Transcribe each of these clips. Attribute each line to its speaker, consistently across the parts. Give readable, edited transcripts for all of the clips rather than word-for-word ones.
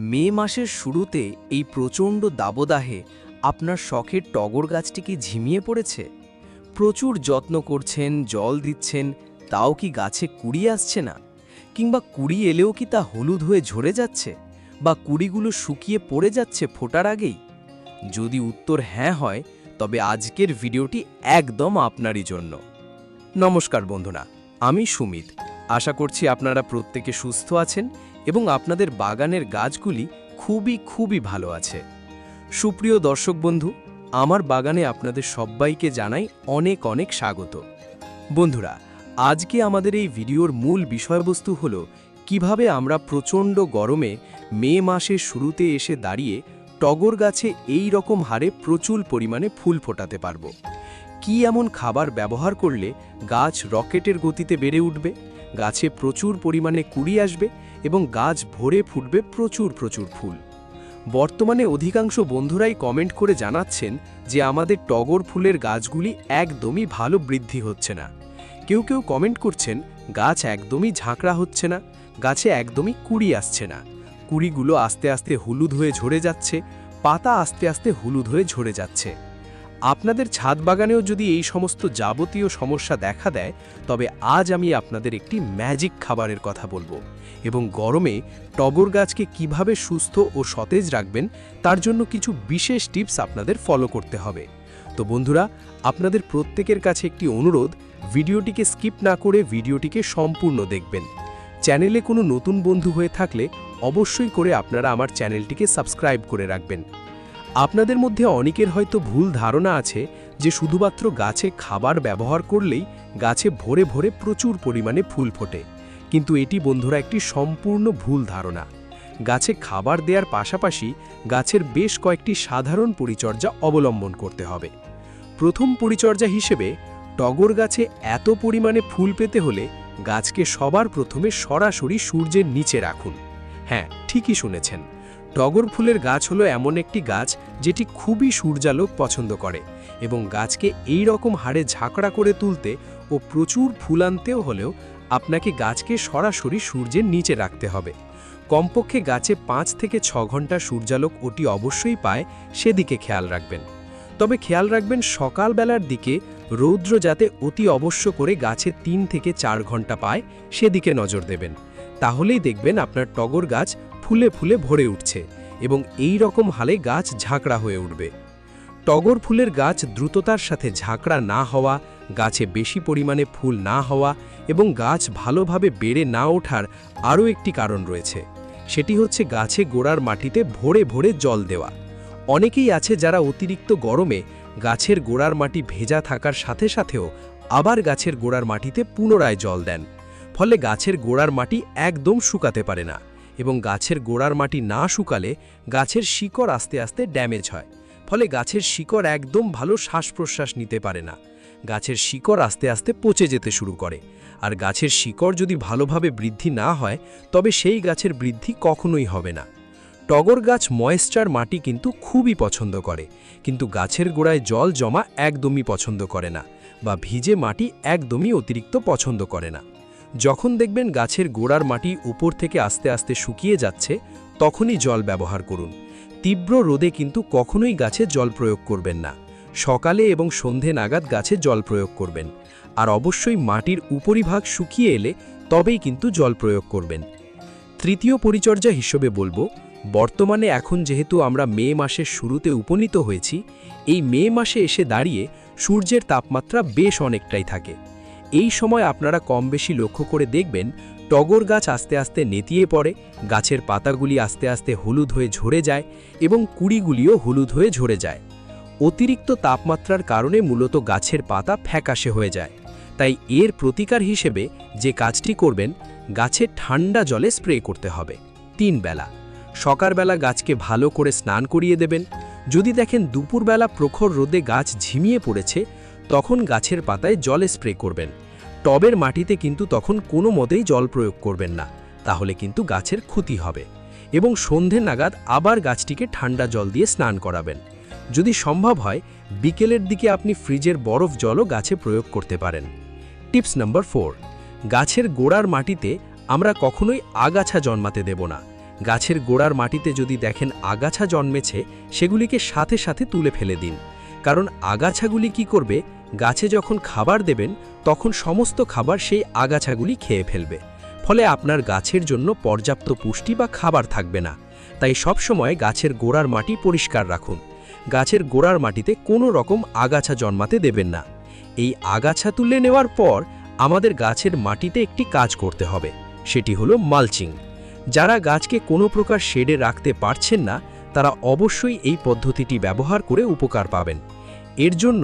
Speaker 1: মে মাসের শুরুতে এই প্রচণ্ড দাবদাহে আপনার শখের টগর গাছটি কি ঝিমিয়ে পড়েছে? প্রচুর যত্ন করছেন, জল দিচ্ছেন, তাও কি গাছে কুড়ি আসছে না? কিংবা কুড়ি এলেও কি তা হলুদ হয়ে ঝরে যাচ্ছে, বা কুড়িগুলো শুকিয়ে পড়ে যাচ্ছে ফোটার আগেই? যদি উত্তর হ্যাঁ হয়, তবে আজকের ভিডিওটি একদম আপনারই জন্য। নমস্কার বন্ধুরা, আমি সুমিত। আশা করছি আপনারা প্রত্যেকে সুস্থ আছেন এবং আপনাদের বাগানের গাছগুলি খুবই ভালো আছে। সুপ্রিয় দর্শক বন্ধু, আমার বাগানে আপনাদের সবাইকে জানাই অনেক স্বাগত। বন্ধুরা, আজকে আমাদের এই ভিডিওর মূল বিষয়বস্তু হলো কিভাবে আমরা প্রচণ্ড গরমে মে মাসের শুরুতে এসে দাঁড়িয়ে টগর গাছে এই রকম হারে প্রচুর পরিমাণে ফুল ফোটাতে পারব। কি এমন খাবার ব্যবহার করলে গাছ রকেটের গতিতে বেড়ে উঠবে, গাছে প্রচুর পরিমাণে কুড়ি আসবে এবং গাছ ভরে ফুটবে প্রচুর ফুল। বর্তমানে অধিকাংশ বন্ধুরাই কমেন্ট করে জানাচ্ছেন যে আমাদের টগর ফুলের গাছগুলি একদমই ভালো বৃদ্ধি হচ্ছে না। কেউ কমেন্ট করছেন গাছ একদমই ঝাঁকড়া হচ্ছে না, গাছে একদমই কুড়ি আসছে না, কুড়িগুলো আস্তে আস্তে হলুদ হয়ে ঝরে যাচ্ছে, পাতা আস্তে আস্তে হলুদ হয়ে ঝরে যাচ্ছে। আপনাদের ছাদ বাগানেও যদি এই সমস্ত যাবতীয় সমস্যা দেখা দেয়, তবে আজ আমি আপনাদের একটি ম্যাজিক খাবারের কথা বলবো এবং গরমে টগর গাছকে কিভাবে সুস্থ ও সতেজ রাখবেন তার জন্য কিছু বিশেষ টিপস আপনাদের ফলো করতে হবে। তো বন্ধুরা, আপনাদের প্রত্যেকের কাছে একটি অনুরোধ, ভিডিওটিকে স্কিপ না করে ভিডিওটিকে সম্পূর্ণ দেখবেন। চ্যানেলে কোনো নতুন বন্ধু হয়ে থাকলে অবশ্যই করে আপনারা আমার চ্যানেলটিকে সাবস্ক্রাইব করে রাখবেন। আপনাদের মধ্যে অনেকের হয়তো ভুল ধারণা আছে যে শুধুমাত্র গাছে খাবার ব্যবহার করলেই গাছে ভরে প্রচুর পরিমাণে ফুল ফোটে, কিন্তু এটি বন্ধুরা একটি সম্পূর্ণ ভুল ধারণা। গাছে খাবার দেওয়ার পাশাপাশি গাছের বেশ কয়েকটি সাধারণ পরিচর্যা অবলম্বন করতে হবে। প্রথম পরিচর্যা হিসেবে টগর গাছে এত পরিমাণে ফুল পেতে হলে গাছকে সবার প্রথমে সরাসরি সূর্যের নিচে রাখুন। হ্যাঁ, ঠিকই শুনেছেন, টগর ফুলের গাছ হলো এমন একটি গাছ যেটি খুবই সূর্যালোক পছন্দ করে এবং গাছকে এই রকম হারে ঝাঁকড়া করে তুলতে ও প্রচুর ফুল আনতেও হলেও আপনাকে গাছকে সরাসরি সূর্যের নিচে রাখতে হবে। কমপক্ষে গাছে 5 থেকে 6 ঘন্টা সূর্যালোক ওটি অবশ্যই পায়, সেদিকে খেয়াল রাখবেন। তবে খেয়াল রাখবেন সকালবেলার দিকে রৌদ্র যাতে অতি অবশ্য করে গাছে 3 থেকে 4 ঘন্টা পায়, সেদিকে নজর দেবেন। তাহলেই দেখবেন আপনার টগর গাছ ফুলে ভরে উঠছে এবং এই রকম হালে গাছ ঝাঁকড়া হয়ে উঠবে। টগর ফুলের গাছ দ্রুততার সাথে ঝাঁকড়া না হওয়া, গাছে বেশি পরিমাণে ফুল না হওয়া এবং গাছ ভালোভাবে বেড়ে না ওঠার আরও একটি কারণ রয়েছে, সেটি হচ্ছে গাছে গোড়ার মাটিতে ভরে জল দেওয়া। অনেকেই আছে যারা অতিরিক্ত গরমে গাছের গোড়ার মাটি ভেজা থাকার সাথেও আবার গাছের গোড়ার মাটিতে পুনরায় জল দেন, ফলে গাছের গোড়ার মাটি একদম শুকাতে পারে না এবং গাছের গোড়ার মাটি না শুকালে গাছের শিকড় আস্তে আস্তে ড্যামেজ হয়, ফলে গাছের শিকড় একদম ভালো শ্বাস প্রশ্বাস নিতে পারে না। গাছের শিকড় আস্তে আস্তে পচে যেতে শুরু করে, আর গাছের শিকড় যদি ভালোভাবে বৃদ্ধি না হয় তবে সেই গাছের বৃদ্ধি কখনোই হবে না। টগর গাছ ময়েশ্চার মাটি কিন্তু খুবই পছন্দ করে, কিন্তু গাছের গোড়ায় জল জমা একদমই পছন্দ করে না, বা ভিজে মাটি একদমই অতিরিক্ত পছন্দ করে না। যখন দেখবেন গাছের গোড়ার মাটি উপর থেকে আস্তে আস্তে শুকিয়ে যাচ্ছে, তখনই জল ব্যবহার করুন। তীব্র রোদে কিন্তু কখনোই গাছে জল প্রয়োগ করবেন না। সকালে এবং সন্ধে নাগাদ গাছে জল প্রয়োগ করবেন, আর অবশ্যই মাটির উপরিভাগ শুকিয়ে এলে তবেই কিন্তু জল প্রয়োগ করবেন। তৃতীয় পরিচর্যা হিসেবে বলবো, বর্তমানে এখন যেহেতু আমরা মে মাসের শুরুতে উপনীত হয়েছি, এই মে মাসে এসে দাঁড়িয়ে সূর্যের তাপমাত্রা বেশ অনেকটাই থাকে। এই সময় আপনারা কম বেশি লক্ষ্য করে দেখবেন টগর গাছ আস্তে আস্তে নেতিয়ে পড়ে, গাছের পাতাগুলি আস্তে আস্তে হলুদ হয়ে ঝরে যায় এবং কুড়িগুলিও হলুদ হয়ে ঝরে যায়। অতিরিক্ত তাপমাত্রার কারণে মূলত গাছের পাতা ফ্যাকাশে হয়ে যায়। তাই এর প্রতিকার হিসেবে যে কাজটি করবেন, গাছে ঠান্ডা জলে স্প্রে করতে হবে 3 বেলা। সকালবেলা গাছকে ভালো করে স্নান করিয়ে দেবেন। যদি দেখেন দুপুরবেলা প্রখর রোদে গাছ ঝিমিয়ে পড়েছে, তখন গাছের পাতায় জলে স্প্রে করবেন। টবের মাটিতে কিন্তু তখন কোনো মতেই জল প্রয়োগ করবেন না, তাহলে কিন্তু গাছের ক্ষতি হবে। এবং সন্ধে নাগাদ আবার গাছটিকে ঠান্ডা জল দিয়ে স্নান করাবেন। যদি সম্ভব হয় বিকেলের দিকে আপনি ফ্রিজের বরফ জলও গাছে প্রয়োগ করতে পারেন। টিপস নাম্বার 4, গাছের গোড়ার মাটিতে আমরা কখনোই আগাছা জন্মাতে দেব না। গাছের গোড়ার মাটিতে যদি দেখেন আগাছা জন্মেছে, সেগুলিকে সাথে সাথে তুলে ফেলে দিন। কারণ আগাছাগুলি কি করবে, গাছে যখন খাবার দেবেন তখন সমস্ত খাবার সেই আগাছাগুলি খেয়ে ফেলবে, ফলে আপনার গাছের জন্য পর্যাপ্ত পুষ্টি বা খাবার থাকবে না। তাই সবসময় গাছের গোড়ার মাটি পরিষ্কার রাখুন। গাছের গোড়ার মাটিতে কোনো রকম আগাছা জন্মাতে দেবেন না। এই আগাছা তুলে নেওয়ার পর আমাদের গাছের মাটিতে একটি কাজ করতে হবে, সেটি হলো মালচিং। যারা গাছকে কোনো প্রকার শেডে রাখতে পারছেন না, তারা অবশ্যই এই পদ্ধতিটি ব্যবহার করে উপকার পাবেন। এর জন্য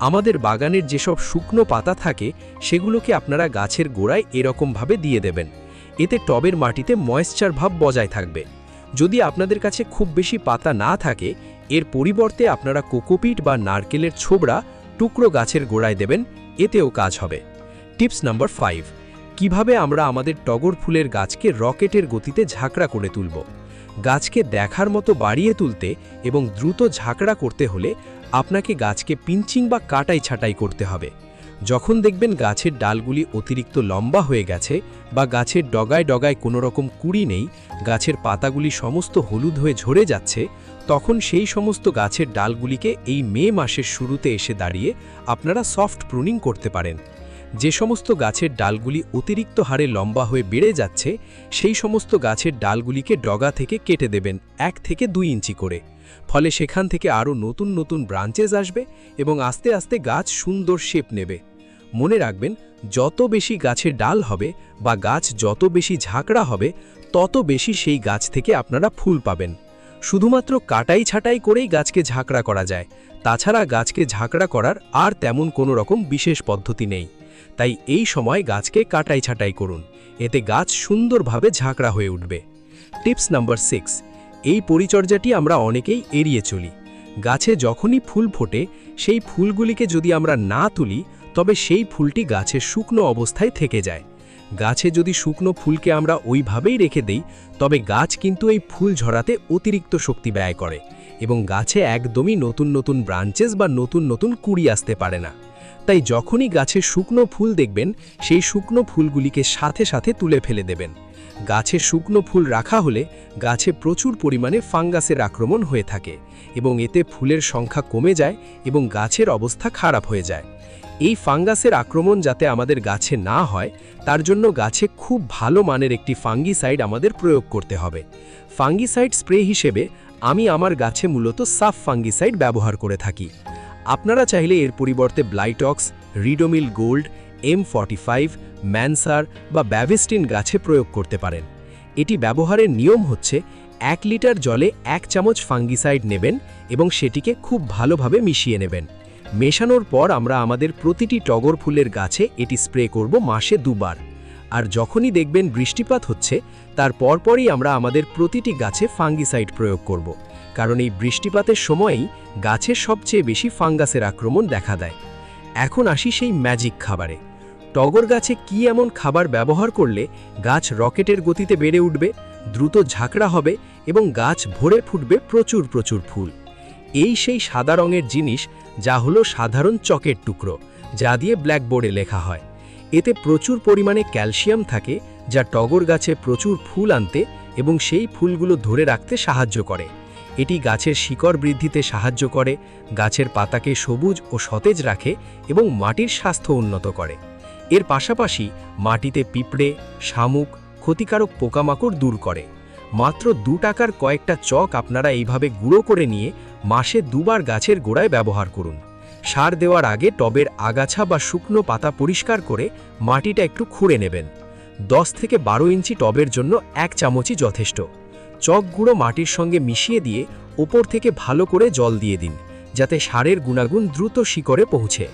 Speaker 1: আমাদের বাগানের যেসব শুকনো পাতা থাকে সেগুলোকে আপনারা গাছের গোড়ায় এরকমভাবে দিয়ে দেবেন। এতে টবের মাটিতে ময়েশ্চার ভাব বজায় থাকবে। যদি আপনাদের কাছে খুব বেশি পাতা না থাকে, এর পরিবর্তে আপনারা কোকোপিট বা নারকেলের ছোবড়া টুকরো গাছের গোড়ায় দেবেন, এতেও কাজ হবে। টিপস নাম্বার 5, কিভাবে আমরা আমাদের টগর ফুলের গাছকে রকেটের গতিতে ঝাঁকড়া করে তুলব। গাছকে দেখার মতো বাড়িয়ে তুলতে এবং দ্রুত ঝাঁকড়া করতে হলে আপনাকে গাছকে পিঞ্চিং বা কাটাই ছাঁটাই করতে হবে। যখন দেখবেন গাছের ডালগুলি অতিরিক্ত লম্বা হয়ে গেছে বা গাছের ডগায় ডগায় কোনো রকম কুড়ি নেই, গাছের পাতাগুলি সমস্ত হলুদ হয়ে ঝরে যাচ্ছে, তখন সেই সমস্ত গাছের ডালগুলিকে এই মে মাসের শুরুতে এসে দাঁড়িয়ে আপনারা সফট প্রুনিং করতে পারেন। যে সমস্ত গাছের ডালগুলি অতিরিক্ত হারে লম্বা হয়ে বেড়ে যাচ্ছে, সেই সমস্ত গাছের ডালগুলিকে ডগা থেকে কেটে দেবেন 1 থেকে 2 ইঞ্চি করে। ফলে সেখান থেকে আরও নতুন নতুন ব্রাঞ্চেস আসবে এবং আস্তে আস্তে গাছ সুন্দর শেপ নেবে। মনে রাখবেন, যত বেশি গাছের ডাল হবে বা গাছ যত বেশি ঝাঁকড়া হবে, তত বেশি সেই গাছ থেকে আপনারা ফুল পাবেন। শুধুমাত্র কাটাই ছাঁটাই করেই গাছকে ঝাঁকড়া করা যায়, তাছাড়া গাছকে ঝাঁকড়া করার আর তেমন কোনো রকম বিশেষ পদ্ধতি নেই। তাই এই সময় গাছকে কাটাই ছাঁটাই করুন, এতে গাছ সুন্দরভাবে ঝাঁকড়া হয়ে উঠবে। টিপস নাম্বার 6, এই পরিচর্যাটি আমরা অনেকেই এড়িয়ে চলি। গাছে যখনই ফুল ফোটে, সেই ফুলগুলিকে যদি আমরা না তুলি, তবে সেই ফুলটি গাছের শুকনো অবস্থায় থেকে যায়। গাছে যদি শুকনো ফুলকে আমরা ওইভাবেই রেখে দেই, তবে গাছ কিন্তু এই ফুল ঝরাতে অতিরিক্ত শক্তি ব্যয় করে এবং গাছে একদমই নতুন নতুন ব্রাঞ্চেস বা নতুন নতুন কুড়ি আসতে পারে না। তাই যখনই গাছে শুকনো ফুল দেখবেন, সেই শুকনো ফুলগুলিকে সাথে সাথে তুলে ফেলে দেবেন। গাছে শুকনো ফুল রাখা হলে গাছে প্রচুর পরিমাণে ফাঙ্গাসের আক্রমণ হয়ে থাকে এবং এতে ফুলের সংখ্যা কমে যায় এবং গাছের অবস্থা খারাপ হয়ে যায়। এই ফাঙ্গাসের আক্রমণ যাতে আমাদের গাছে না হয়, তার জন্য গাছে খুব ভালো মানের একটি ফাঙ্গিসাইড আমাদের প্রয়োগ করতে হবে। ফাঙ্গিসাইড স্প্রে হিসেবে আমি আমার গাছে মূলত সাফ ফাঙ্গিসাইড ব্যবহার করে থাকি। আপনারা চাইলে এর পরিবর্তে ব্লাইটক্স, রিডোমিল গোল্ড, M45, ম্যানসার বা ব্যাভিস্টিন গাছে প্রয়োগ করতে পারেন। এটি ব্যবহারের নিয়ম হচ্ছে 1 লিটার জলে 1 চামচ ফাঙ্গিসাইড নেবেন এবং সেটিকে খুব ভালোভাবে মিশিয়ে নেবেন। মেশানোর পর আমরা আমাদের প্রতিটি টগর ফুলের গাছে এটি স্প্রে করব মাসে 2 বার। আর যখনই দেখবেন বৃষ্টিপাত হচ্ছে, তার পরপরই আমরা আমাদের প্রতিটি গাছে ফাঙ্গিসাইড প্রয়োগ করব, কারণ এই বৃষ্টিপাতের সময়েই গাছের সবচেয়ে বেশি ফাঙ্গাসের আক্রমণ দেখা দেয়। এখন আসি সেই ম্যাজিক খাবারে। টগর গাছে কি এমন খাবার ব্যবহার করলে গাছ রকেটের গতিতে বেড়ে উঠবে, দ্রুত ঝাঁকড়া হবে এবং গাছ ভরে ফুটবে প্রচুর প্রচুর ফুল? এই সেই সাদা রঙের জিনিস, যা হলো সাধারণ চকের টুকরো, যা দিয়ে ব্ল্যাকবোর্ডে লেখা হয়। এতে প্রচুর পরিমাণে ক্যালসিয়াম থাকে, যা টগর গাছে প্রচুর ফুল আনতে এবং সেই ফুলগুলো ধরে রাখতে সাহায্য করে। এটি গাছের শিকড় বৃদ্ধিতে সাহায্য করে, গাছের পাতাকে সবুজ ও সতেজ রাখে এবং মাটির স্বাস্থ্য উন্নত করে। এর পাশাপাশি মাটিতে পিঁপড়ে, শামুক, ক্ষতিকারক পোকামাকড় দূর করে। মাত্র 2 টাকার কয়েকটা চক আপনারা এইভাবে গুঁড়ো করে নিয়ে মাসে 2 বার গাছের গোড়ায় ব্যবহার করুন। সার দেওয়ার আগে টবের আগাছা বা শুকনো পাতা পরিষ্কার করে মাটিটা একটু খুঁড়ে নেবেন। 10 থেকে 12 ইঞ্চি টবের জন্য 1 চামচই যথেষ্ট। চক গুঁড়ো মাটির সঙ্গে মিশিয়ে দিয়ে ওপর থেকে ভালো করে জল দিয়ে দিন, যাতে সারের গুণাগুণ দ্রুত শিকড়ে পৌঁছে।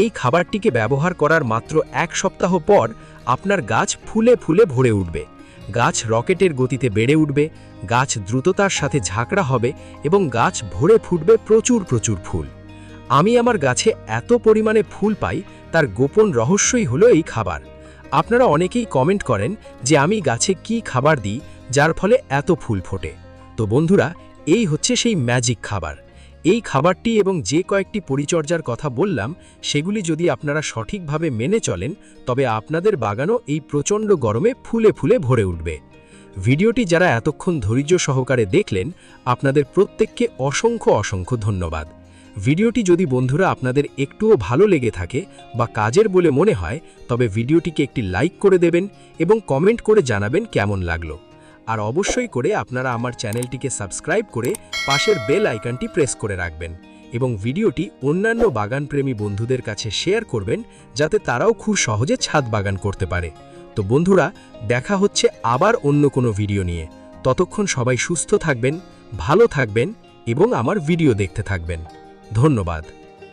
Speaker 1: এই খাবারটিকে ব্যবহার করার মাত্র 1 সপ্তাহ পর আপনার গাছ ফুলে ফুলে ভরে উঠবে। গাছ রকেটের গতিতে বেড়ে উঠবে, গাছ দ্রুততার সাথে ঝাঁকড়া হবে এবং গাছ ভরে ফুটবে প্রচুর প্রচুর ফুল। আমি আমার গাছে এত পরিমাণে ফুল পাই, তার গোপন রহস্যই হলো এই খাবার। আপনারা অনেকেই কমেন্ট করেন যে আমি গাছে কি খাবার দিই যার ফলে এত ফুল ফোটে। তো বন্ধুরা, এই হচ্ছে সেই ম্যাজিক খাবার। এই খাবারটি এবং যে কয়েকটি পরিচর্যার কথা বললাম, সেগুলি যদি আপনারা সঠিকভাবে মেনে চলেন, তবে আপনাদের বাগানও এই প্রচণ্ড গরমে ফুলে ফুলে ভরে উঠবে।
Speaker 2: ভিডিওটি যারা এতক্ষণ ধৈর্য সহকারে দেখলেন আপনাদের প্রত্যেককে অসংখ্য অসংখ্য ধন্যবাদ। ভিডিওটি যদি বন্ধুরা আপনাদের একটুও ভালো লেগে থাকে বা কাজের বলে মনে হয় তবে ভিডিওটিকে একটি লাইক করে দেবেন এবং কমেন্ট করে জানাবেন কেমন লাগলো। আর অবশ্যই করে আপনারা আমার চ্যানেলটিকে সাবস্ক্রাইব করে পাশের বেল আইকনটি প্রেস করে রাখবেন এবং ভিডিওটি অন্যান্য বাগানপ্রেমী বন্ধুদের কাছে শেয়ার করবেন যাতে তারাও খুব সহজে ছাদ বাগান করতে পারে। তো বন্ধুরা, দেখা হচ্ছে আবার অন্য কোনো ভিডিও নিয়ে। ততক্ষণ সবাই সুস্থ থাকবেন, ভালো থাকবেন এবং আমার ভিডিও দেখতে থাকবেন। ধন্যবাদ।